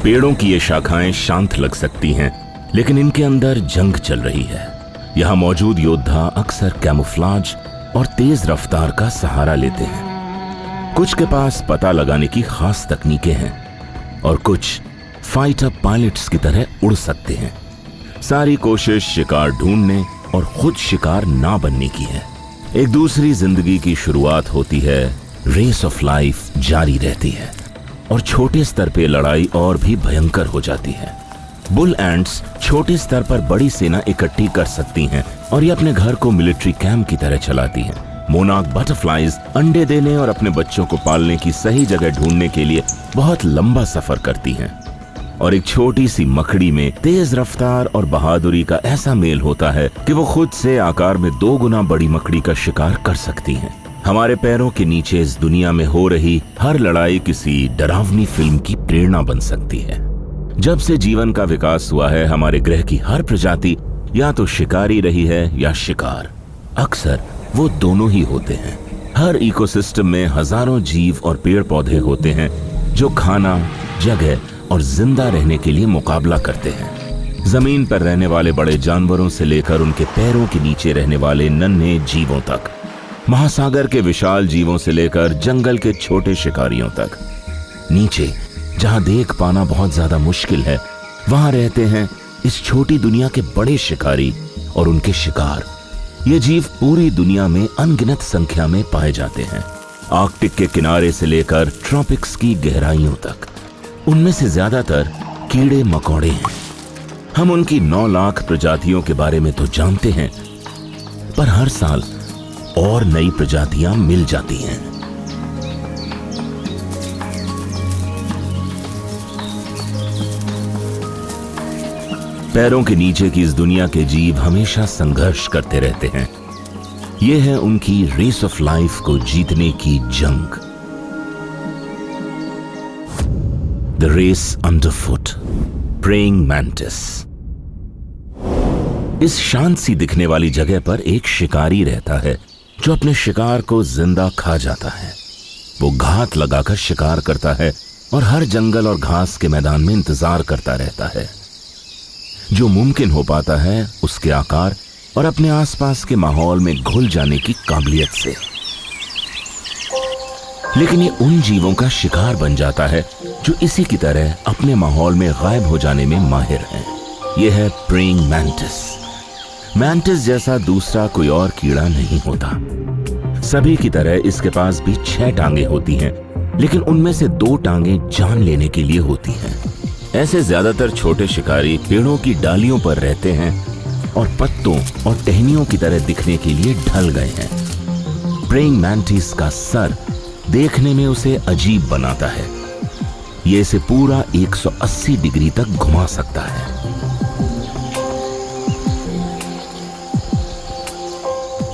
पेड़ों की ये शाखाएं शांत लग सकती हैं, लेकिन इनके अंदर जंग चल रही है। यहाँ मौजूद योद्धा अक्सर कैमोफ्लाज और तेज रफ्तार का सहारा लेते हैं। कुछ के पास पता लगाने की खास तकनीकें हैं और कुछ फाइटर पायलट्स की तरह उड़ सकते हैं। सारी कोशिश शिकार ढूंढने और खुद शिकार ना बनने की है। एक दूसरी जिंदगी की शुरुआत होती है, रेस ऑफ लाइफ जारी रहती है और छोटे स्तर पे लड़ाई और भी भयंकर हो जाती है। बुल एंट्स छोटे स्तर पर बड़ी सेना इकट्ठी कर सकती हैं और ये अपने घर को मिलिट्री कैंप की तरह चलाती हैं। मोनार्क बटरफ्लाइज अंडे देने और अपने बच्चों को पालने की सही जगह ढूंढने के लिए बहुत लंबा सफर करती हैं। और एक छोटी सी मकड़ी में तेज रफ्तार और बहादुरी का ऐसा मेल होता है कि वो खुद से आकार में 2 गुना बड़ी मकड़ी का शिकार कर सकती हैं। हमारे पैरों के नीचे इस दुनिया में हो रही हर लड़ाई किसी डरावनी फिल्म की प्रेरणा बन सकती है। जब से जीवन का विकास हुआ है, हमारे ग्रह की हर प्रजाति या तो शिकारी रही है या शिकार। अक्सर वो दोनों ही होते हैं। हर इकोसिस्टम में हजारों जीव और पेड़ पौधे होते हैं जो खाना, जगह और जिंदा रहने के लिए मुकाबला करते हैं। जमीन पर रहने वाले बड़े जानवरों से लेकर उनके पैरों के नीचे रहने वाले नन्हे जीवों तक, महासागर के विशाल जीवों से लेकर जंगल के छोटे शिकारियों तक। नीचे जहां देख पाना बहुत ज्यादा मुश्किल है, वहां रहते हैं इस छोटी दुनिया के बड़े शिकारी और उनके शिकार। ये जीव पूरी दुनिया में अनगिनत संख्या में पाए जाते हैं, आर्कटिक के किनारे से लेकर ट्रॉपिक्स की गहराइयों तक। उनमें से ज्यादातर कीड़े मकोड़े हैं। हम उनकी 9 लाख प्रजातियों के बारे में तो जानते हैं, पर हर साल और नई प्रजातियां मिल जाती हैं। पैरों के नीचे की इस दुनिया के जीव हमेशा संघर्ष करते रहते हैं। यह है उनकी रेस ऑफ लाइफ को जीतने की जंग। The race underfoot, praying mantis. इस शांत सी दिखने वाली जगह पर एक शिकारी रहता है जो अपने शिकार को जिंदा खा जाता है। वो घात लगाकर शिकार करता है और हर जंगल और घास के मैदान में इंतजार करता रहता है। जो मुमकिन हो पाता है उसके आकार और अपने आसपास के माहौल में घुल जाने की काबिलियत से। लेकिन ये उन जीवों का शिकार बन जाता है जो इसी की तरह अपने माहौल में गायब हो जाने में माहिर हैं। यह है प्रेइंग मैंटिस। मैंटिस जैसा दूसरा कोई और कीड़ा नहीं होता। सभी की तरह इसके पास भी 6 टांगे होती हैं, लेकिन उनमें से 2 टांगे जान लेने के लिए होती हैं। ऐसे ज्यादातर छोटे शिकारी पेड़ों की डालियों पर रहते हैं और पत्तों और टहनियों की तरह दिखने के लिए ढल गए हैं। प्रेइंग मैंटिस का सर देखने में उसे अजीब बनाता है। ये इसे पूरा 180 डिग्री तक घुमा सकता है।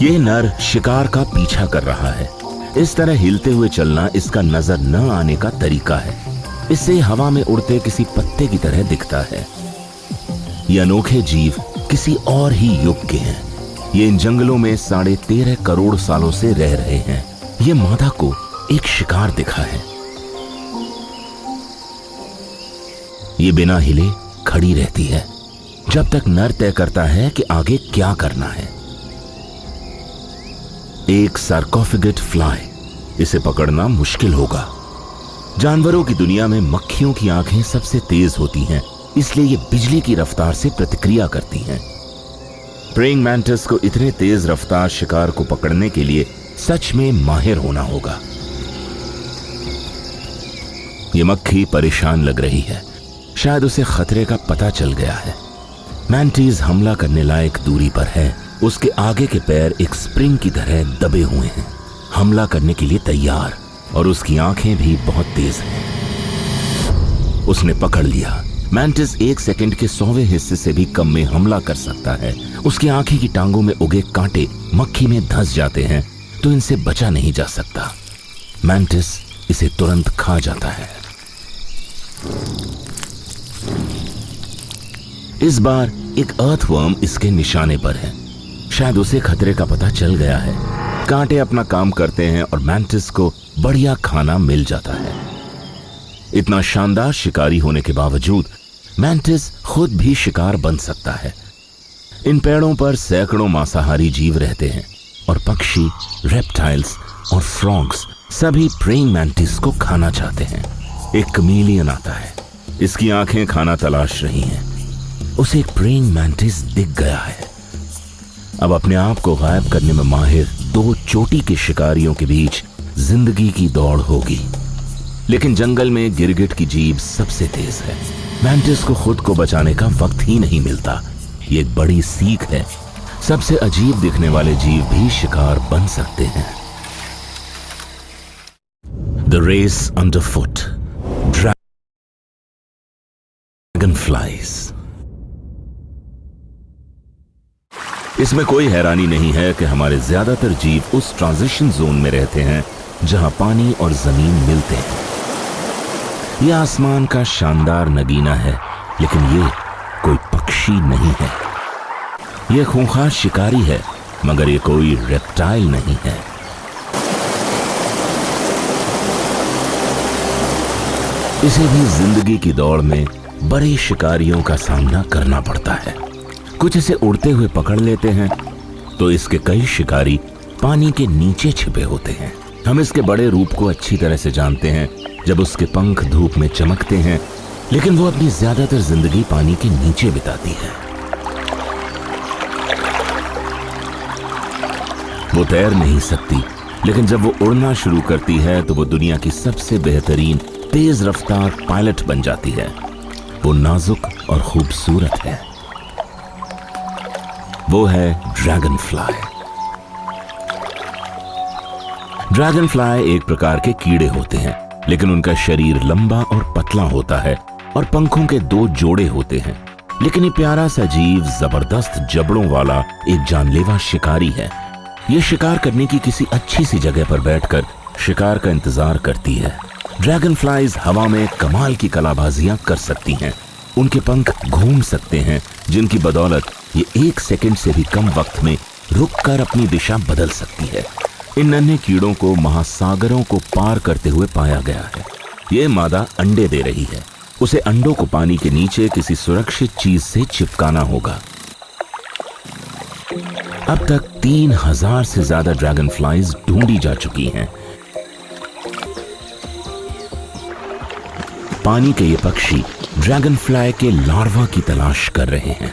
ये नर शिकार का पीछा कर रहा है। इस तरह हिलते हुए चलना इसका नजर न आने का तरीका है। इससे हवा में उड़ते किसी पत्ते की तरह दिखता है। ये अनोखे जीव किसी और ही युग के हैं। ये इन जंगलों में 13.5 करोड़ सालों से रह रहे हैं। ये मादा को एक शिकार दिखा है। ये बिना हिले खड़ी रहती है जब तक नर तय करता है कि आगे क्या करना है। एक सार्कोफेगेट फ्लाई, इसे पकड़ना मुश्किल होगा। जानवरों की दुनिया में मक्खियों की आंखें सबसे तेज होती हैं, इसलिए ये बिजली की रफ्तार से प्रतिक्रिया करती हैं। प्रेइंग मैंटिस को इतने तेज रफ्तार शिकार को पकड़ने के लिए सच में माहिर होना होगा। ये मक्खी परेशान लग रही है। शायद उसे खतरे का पता चल गया है। मैंटिस हमला करने लायक दूरी पर है। उसके आगे के पैर एक स्प्रिंग की तरह दबे हुए हैं, हमला करने के लिए तैयार, और उसकी आंखें भी बहुत तेज हैं। उसने पकड़ लिया। मैंटिस 1 सेकंड के 100वें हिस्से से भी कम में हमला कर सकता है। उसकी आंखें की टांगों में उगे कांटे मक्खी में धंस जाते हैं तो इनसे बचा नहीं जा सकता। मैंटिस इसे तुरंत खा जाता है। इस बार एक अर्थवर्म इसके निशाने पर है। शायद उसे खतरे का पता चल गया है। कांटे अपना काम करते हैं और मैंटिस को बढ़िया खाना मिल जाता है। इतना शानदार शिकारी होने के बावजूद मैंटिस खुद भी शिकार बन सकता है। इन पेड़ों पर सैकड़ों मांसाहारी जीव रहते हैं और पक्षी, रेप्टाइल्स और फ्रॉग्स सभी प्रेइंग मैंटिस को खाना चाहते हैं। एक कमीलियन आता है, इसकी आंखें खाना तलाश रही हैं। उसे एक प्रेइंग मैंटिस दिख गया है। अब अपने आप को गायब करने में माहिर दो चोटी के शिकारियों के बीच जिंदगी की दौड़ होगी, लेकिन जंगल में गिरगिट की जीभ सबसे तेज है। मैंटिस को खुद को बचाने का वक्त ही नहीं मिलता। ये एक बड़ी सीख है, सबसे अजीब दिखने वाले जीव भी शिकार बन सकते हैं। The race underfoot, dragonflies. इसमें कोई हैरानी नहीं है कि हमारे ज्यादातर जीव उस ट्रांजिशन जोन में रहते हैं जहां पानी और जमीन मिलते हैं। यह आसमान का शानदार नगीना है, लेकिन ये कोई पक्षी नहीं है। यह खूंखार शिकारी है, मगर ये कोई रेप्टाइल नहीं है। इसे भी जिंदगी की दौड़ में बड़े शिकारियों का सामना करना पड़ता है। कुछ इसे उड़ते हुए पकड़ लेते हैं, तो इसके कई शिकारी पानी के नीचे छिपे होते हैं। हम इसके बड़े रूप को अच्छी तरह से जानते हैं जब उसके पंख धूप में चमकते हैं, लेकिन वो अपनी ज्यादातर जिंदगी पानी के नीचे बिताती है। वो तैर नहीं सकती, लेकिन जब वो उड़ना शुरू करती है तो वो दुनिया की सबसे बेहतरीन तेज रफ्तार पायलट बन जाती है। वो नाजुक और खूबसूरत है। वो है ड्रैगन फ्लाई। ड्रैगन फ्लाई एक प्रकार के कीड़े होते हैं, लेकिन उनका शरीर लंबा और पतला होता है और पंखों के दो जोड़े होते हैं। लेकिन ये प्यारा सा जीव जबरदस्त जबड़ों वाला एक जानलेवा शिकारी है। ये शिकार करने की किसी अच्छी सी जगह पर बैठकर शिकार का इंतजार करती है। ड्रैगन फ्लाइज हवा में कमाल की कलाबाजियां कर सकती हैं। उनके पंख घूम सकते हैं, जिनकी बदौलत ये 1 सेकंड से भी कम वक्त में रुककर अपनी दिशा बदल सकती है। इन नन्हे कीड़ों को महासागरों को पार करते हुए पाया गया है। ये मादा अंडे दे रही है। उसे अंडों को पानी के नीचे किसी सुरक्षित चीज से चिपकाना होगा। अब तक 3000 से ज्यादा ड्रैगन फ्लाइज ढूंढी जा चुकी हैं। पानी के ये पक्षी ड्रैगन फ्लाई के लार्वा की तलाश कर रहे हैं।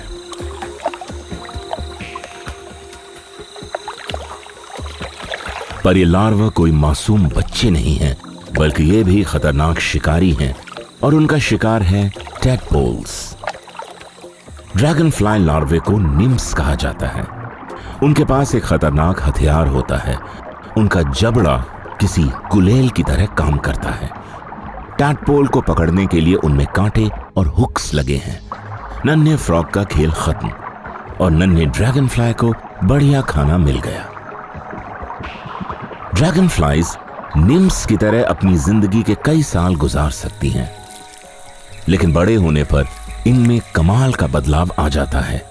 पर ये लार्वा कोई मासूम बच्चे नहीं हैं, बल्कि ये भी खतरनाक शिकारी हैं और उनका शिकार है टैडपोल्स। ड्रैगन फ्लाई लार्वे को निम्स कहा जाता है। उनके पास एक खतरनाक हथियार होता है। उनका जबड़ा किसी गुलेल की तरह काम करता है। टैडपोल को पकड़ने के लिए उनमें कांटे और हुक्स लगे हैं। नन्हे फ्रॉग का खेल खत्म और नन्हे ड्रैगन फ्लाई को बढ़िया खाना मिल गया। ड्रैगन फ्लाइज निम्स की तरह अपनी जिंदगी के कई साल गुजार सकती हैं, लेकिन बड़े होने पर इनमें कमाल का बदलाव आ जाता है।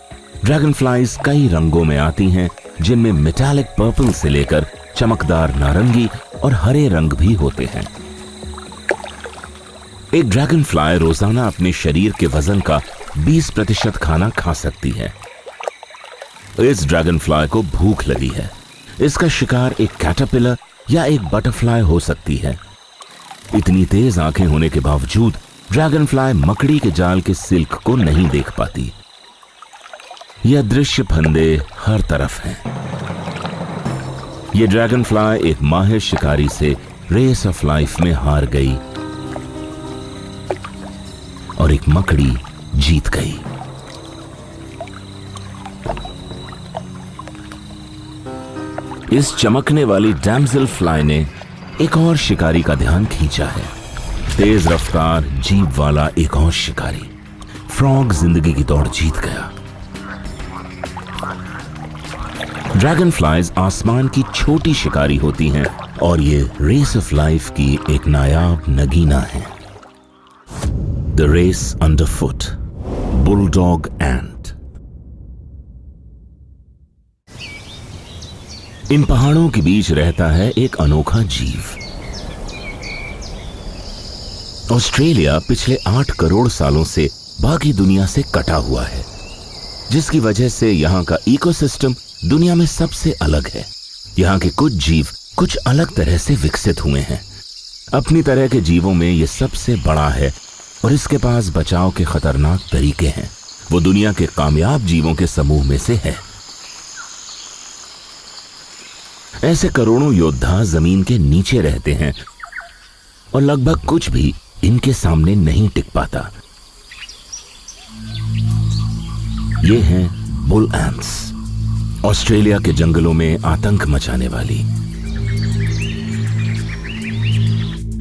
ड्रैगन फ्लाइज कई रंगों में आती हैं, जिनमें मेटालिक पर्पल से लेकर चमकदार नारंगी और हरे रंग भी होते हैं। एक ड्रैगन फ्लाई रोजाना अपने शरीर के वजन का 20% खाना खा सकती है। इस ड्रैगन फ्लाई को भूख लगी है। इसका शिकार एक कैटरपिलर या एक बटरफ्लाई हो सकती है। इतनी तेज आंखें होने के बावजूद ड्रैगन फ्लाई मकड़ी के जाल के सिल्क को नहीं देख पाती। यह दृश्य फंदे हर तरफ हैं। यह ड्रैगन फ्लाई एक माहिर शिकारी से रेस ऑफ लाइफ में हार गई और एक मकड़ी जीत गई। इस चमकने वाली डैमसेल फ्लाई ने एक और शिकारी का ध्यान खींचा है। तेज रफ्तार जीभ वाला एक और शिकारी। फ्रॉग जिंदगी की दौड़ जीत गया। ड्रैगन फ्लाइज आसमान की छोटी शिकारी होती हैं और ये रेस ऑफ लाइफ की एक नायाब नगीना है। द रेस अंडरफुट, बुलडॉग एंट। इन पहाड़ों के बीच रहता है एक अनोखा जीव। ऑस्ट्रेलिया पिछले 8 करोड़ सालों से बाकी दुनिया से कटा हुआ है, जिसकी वजह से यहाँ का इकोसिस्टम दुनिया में सबसे अलग है। यहाँ के कुछ जीव कुछ अलग तरह से विकसित हुए हैं। अपनी तरह के जीवों में ये सबसे बड़ा है और इसके पास बचाव के खतरनाक तरीके हैं। वो दुनिया के कामयाब जीवों के समूह में से है। ऐसे करोड़ों योद्धा जमीन के नीचे रहते हैं और लगभग कुछ भी इनके सामने नहीं टिक पाता। ये हैं बुल एंट्स, ऑस्ट्रेलिया के जंगलों में आतंक मचाने वाली।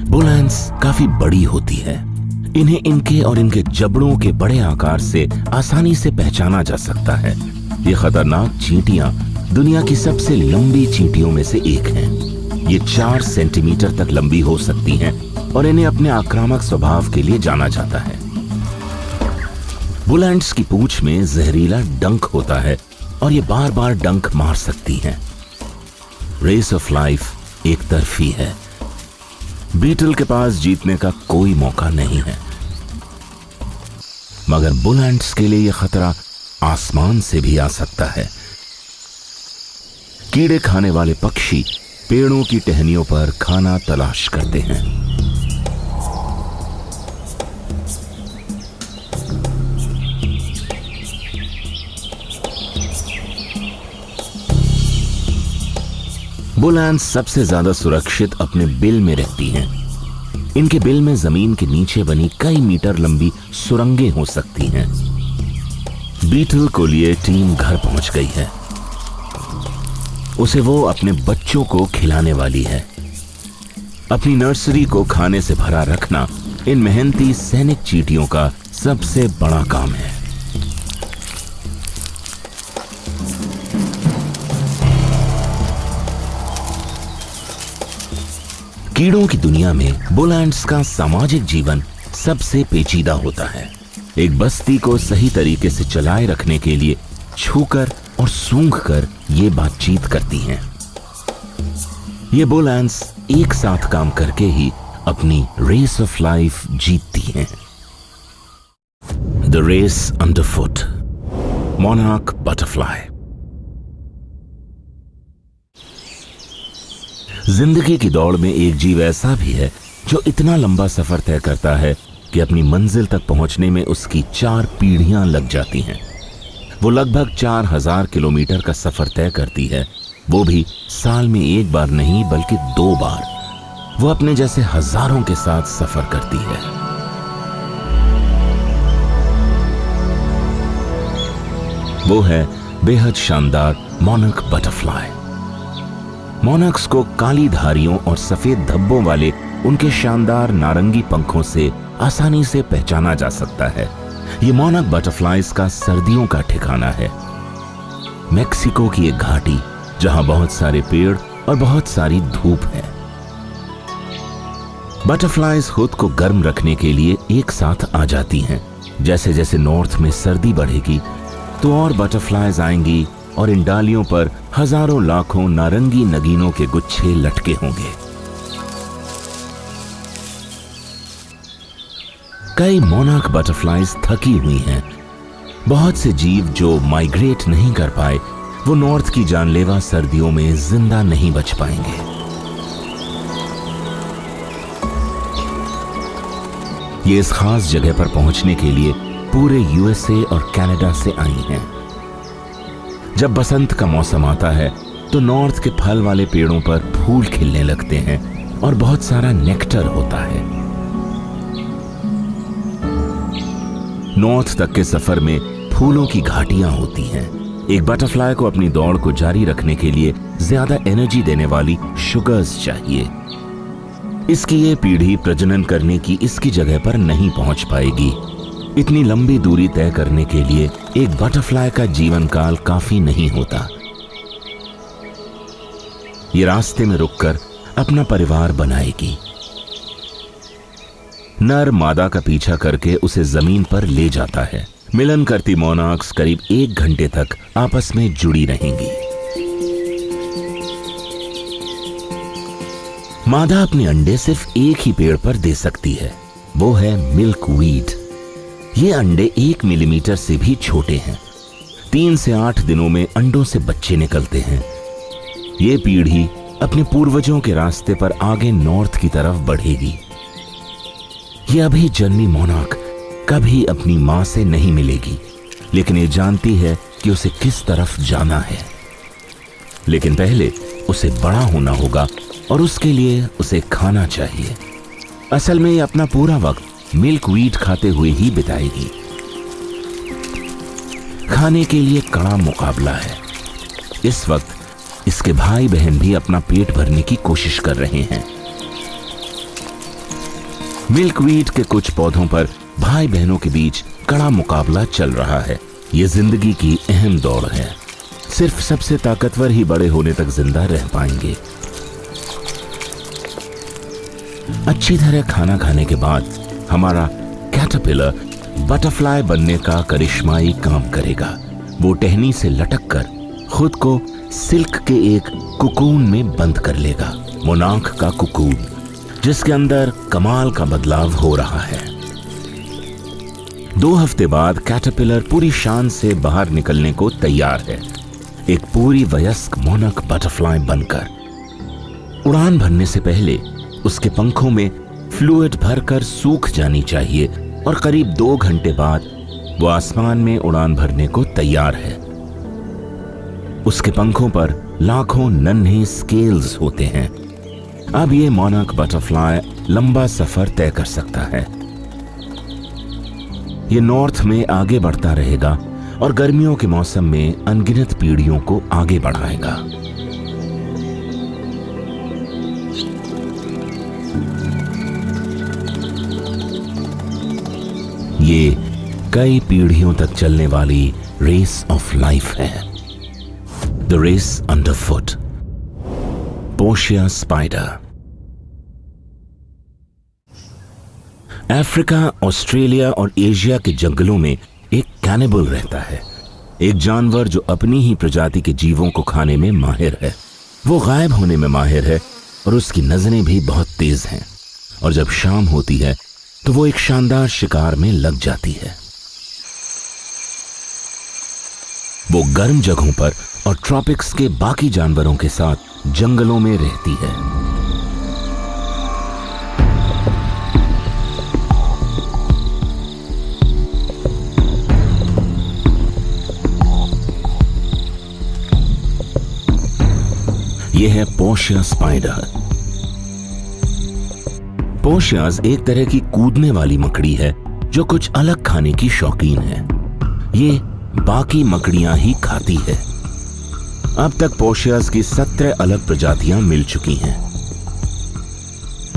बुल एंट्स काफी बड़ी होती है। इन्हें इनके और इनके जबड़ों के बड़े आकार से आसानी से पहचाना जा सकता है। ये खतरनाक चींटियां दुनिया की सबसे लंबी चींटियों में से एक हैं। ये 4 सेंटीमीटर तक लंबी हो सकती हैं और इन्हें अपने आक्रामक स्वभाव के लिए जाना जाता है। बुल एंट्स की पूंछ में जहरीला डंक होता है और ये बार बार डंक मार सकती हैं। रेस ऑफ लाइफ एक तरफी है। बीटल के पास जीतने का कोई मौका नहीं है, मगर बुल एंट्स के लिए यह खतरा आसमान से भी आ सकता है। कीड़े खाने वाले पक्षी पेड़ों की टहनियों पर खाना तलाश करते हैं। बुल एंट्स सबसे ज्यादा सुरक्षित अपने बिल में रहती हैं। इनके बिल में जमीन के नीचे बनी कई मीटर लंबी सुरंगें हो सकती हैं। बीटल को लिए टीम घर पहुंच गई है। उसे वो अपने बच्चों को खिलाने वाली है। अपनी नर्सरी को खाने से भरा रखना इन मेहनती सैनिक चींटियों का सबसे बड़ा काम है। कीड़ों की दुनिया में बुल एंट्स का सामाजिक जीवन सबसे पेचीदा होता है। एक बस्ती को सही तरीके से चलाए रखने के लिए छूकर और सूंघकर ये बातचीत करती हैं। ये बुल एंट्स एक साथ काम करके ही अपनी रेस ऑफ लाइफ जीतती हैं। The race underfoot, monarch butterfly. जिंदगी की दौड़ में एक जीव ऐसा भी है जो इतना लंबा सफर तय करता है कि अपनी मंजिल तक पहुंचने में उसकी 4 पीढ़ियां लग जाती हैं। वो लगभग 4000 किलोमीटर का सफर तय करती है, वो भी साल में एक बार नहीं बल्कि 2 बार। वो अपने जैसे हजारों के साथ सफर करती है। वो है बेहद शानदार मोनार्क बटरफ्लाई। मोनार्क्स को काली धारियों और सफेद धब्बों वाले उनके शानदार नारंगी पंखों से आसानी से पहचाना जा सकता है। ये मोनार्क बटरफ्लाइज का सर्दियों का ठिकाना है। मेक्सिको की एक घाटी जहां बहुत सारे पेड़ और बहुत सारी धूप है। बटरफ्लाइज खुद को गर्म रखने के लिए एक साथ आ जाती हैं। जैसे जैसे नॉर्थ में सर्दी बढ़ेगी तो और बटरफ्लाइज आएंगी और इन डालियों पर हजारों लाखों नारंगी नगीनों के गुच्छे लटके होंगे। कई मोनार्क बटरफ्लाइज थकी हुई हैं। बहुत से जीव जो माइग्रेट नहीं कर पाए वो नॉर्थ की जानलेवा सर्दियों में जिंदा नहीं बच पाएंगे। ये इस खास जगह पर पहुंचने के लिए पूरे यूएसए और कनाडा से आई हैं। जब बसंत का मौसम आता है तो नॉर्थ के फल वाले पेड़ों पर फूल खिलने लगते हैं और बहुत सारा नेक्टर होता है। नॉर्थ तक के सफर में फूलों की घाटियां होती हैं। एक बटरफ्लाई को अपनी दौड़ को जारी रखने के लिए ज्यादा एनर्जी देने वाली शुगर्स चाहिए। इसकी ये पीढ़ी प्रजनन करने की इसकी जगह पर नहीं पहुंच पाएगी। इतनी लंबी दूरी तय करने के लिए एक बटरफ्लाई का जीवन काल काफी नहीं होता। ये रास्ते में रुककर अपना परिवार बनाएगी। नर मादा का पीछा करके उसे जमीन पर ले जाता है। मिलन करती मोनार्क्स करीब 1 घंटे तक आपस में जुड़ी रहेंगी। मादा अपने अंडे सिर्फ एक ही पेड़ पर दे सकती है। वो है मिल्कवीड। ये अंडे 1 मिलीमीटर से भी छोटे हैं। 3 से 8 दिनों में अंडों से बच्चे निकलते हैं। ये पीढ़ी अपने पूर्वजों के रास्ते पर आगे नॉर्थ की तरफ बढ़ेगी। ये अभी जन्मी मोनाक कभी अपनी मां से नहीं मिलेगी, लेकिन ये जानती है कि उसे किस तरफ जाना है। लेकिन पहले उसे बड़ा होना होगा और उसके लिए उसे खाना चाहिए। असल में ये अपना पूरा वक्त मिल्कवीड खाते हुए ही बिताएगी। खाने के लिए कड़ा मुकाबला है। इस वक्त इसके भाई बहन भी अपना पेट भरने की कोशिश कर रहे हैं। मिल्कवीड के कुछ पौधों पर भाई बहनों के बीच कड़ा मुकाबला चल रहा है। यह जिंदगी की अहम दौड़ है। सिर्फ सबसे ताकतवर ही बड़े होने तक जिंदा रह पाएंगे। अच्छी तरह खाना खाने के बाद हमारा कैटरपिलर बटरफ्लाई बनने का करिश्माई काम करेगा। वो टहनी से लटककर खुद को सिल्क के एक कुकून में बंद कर लेगा। मोनाक का कुकून, जिसके अंदर कमाल का बदलाव हो रहा है। 2 हफ्ते बाद कैटरपिलर पूरी शान से बाहर निकलने को तैयार है, एक पूरी वयस्क मोनाक बटरफ्लाई बनकर। उड़ान भरने से पहले उसके पंखों में फ्लूइड भरकर सूख जानी चाहिए और करीब 2 घंटे बाद वो आसमान में उड़ान भरने को तैयार है। उसके पंखों पर लाखों नन्हे स्केल्स होते हैं। अब ये मोनाक बटरफ्लाई लंबा सफर तय कर सकता है। ये नॉर्थ में आगे बढ़ता रहेगा और गर्मियों के मौसम में अनगिनत पीढ़ियों को आगे बढ़ाएगा। ये कई पीढ़ियों तक चलने वाली रेस ऑफ लाइफ है। The race underfoot. पोशिया स्पाइडर। अफ्रीका, ऑस्ट्रेलिया और एशिया के जंगलों में एक कैनिबल रहता है, एक जानवर जो अपनी ही प्रजाति के जीवों को खाने में माहिर है। वो गायब होने में माहिर है और उसकी नजरें भी बहुत तेज हैं। और जब शाम होती है तो वो एक शानदार शिकार में लग जाती है। वो गर्म जगहों पर और ट्रॉपिक्स के बाकी जानवरों के साथ जंगलों में रहती है। यह है पोशिया स्पाइडर। पोशियाज एक तरह की कूदने वाली मकड़ी है जो कुछ अलग खाने की शौकीन है। ये बाकी मकड़ियां ही खाती है। अब तक पोशियाज की 17 अलग प्रजातियां मिल चुकी हैं।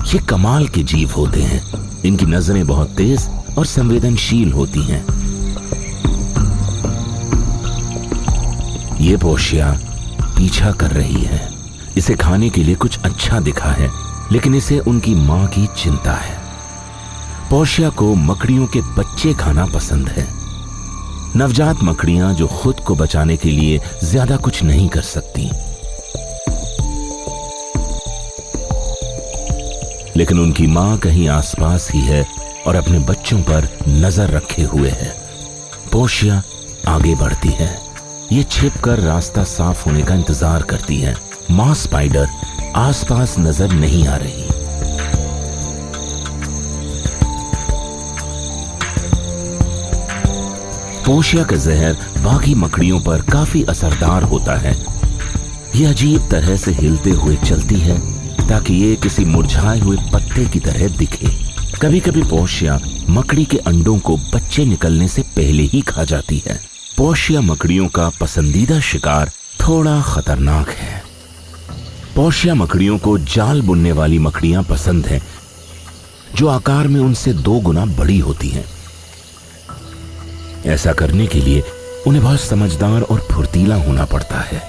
ये कमाल के जीव होते हैं। इनकी नजरें बहुत तेज और संवेदनशील होती हैं। ये पोशिया पीछा कर रही है। इसे खाने के लिए कुछ अच्छा दिखा है, लेकिन इसे उनकी मां की चिंता है। पोशिया को मकड़ियों के बच्चे खाना पसंद है। नवजात मकड़ियां जो खुद को बचाने के लिए ज्यादा कुछ नहीं कर सकती, लेकिन उनकी मां कहीं आसपास ही है और अपने बच्चों पर नजर रखे हुए है। पोशिया आगे बढ़ती है। ये छिपकर रास्ता साफ होने का इंतजार करती है। मां स्पाइडर आसपास नजर नहीं आ रही। पोशिया का जहर बाकी मकड़ियों पर काफी असरदार होता है। यह अजीब तरह से हिलते हुए चलती है ताकि ये किसी मुरझाए हुए पत्ते की तरह दिखे। कभी कभी पोशिया मकड़ी के अंडों को बच्चे निकलने से पहले ही खा जाती है। पोशिया मकड़ियों का पसंदीदा शिकार थोड़ा खतरनाक है। पोशिया मकड़ियों को जाल बुनने वाली मकड़ियां पसंद हैं, जो आकार में उनसे 2 गुना बड़ी होती हैं। ऐसा करने के लिए उन्हें बहुत समझदार और फुर्तीला होना पड़ता है।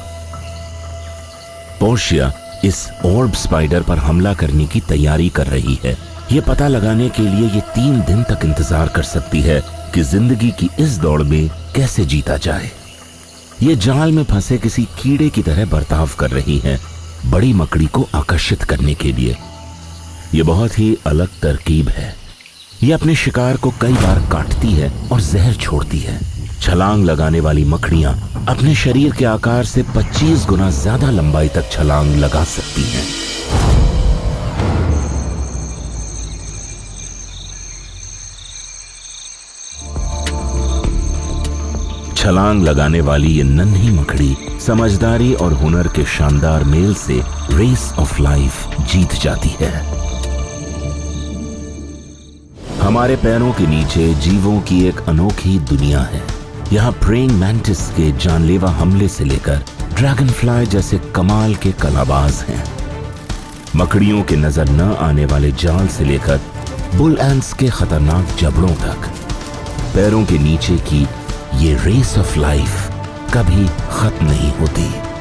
पोशिया इस ऑर्ब स्पाइडर पर हमला करने की तैयारी कर रही है। यह पता लगाने के लिए ये 3 दिन तक इंतजार कर सकती है कि जिंदगी की इस दौड़ में कैसे जीता जाए। ये जाल में फंसे किसी कीड़े की तरह बर्ताव कर रही है, बड़ी मकड़ी को आकर्षित करने के लिए। यह बहुत ही अलग तरकीब है। ये अपने शिकार को कई बार काटती है और जहर छोड़ती है। छलांग लगाने वाली मकड़ियां अपने शरीर के आकार से 25 गुना ज्यादा लंबाई तक छलांग लगा सकती हैं। छलांग लगाने वाली ये नन्ही मकड़ी समझदारी और हुनर के शानदार मेल से रेस ऑफ लाइफ जीत जाती है। हमारे पैरों के नीचे जीवों की एक अनोखी दुनिया है। यहाँ प्रेइंग मैंटिस के जानलेवा हमले से लेकर ड्रैगन फ्लाई जैसे कमाल के कलाबाज हैं। मकड़ियों के नजर न आने वाले जाल से लेकर बुल एंट्स के खतरनाक जबड़ों तक पैरों के नीचे की ये रेस ऑफ लाइफ कभी खत्म नहीं होती।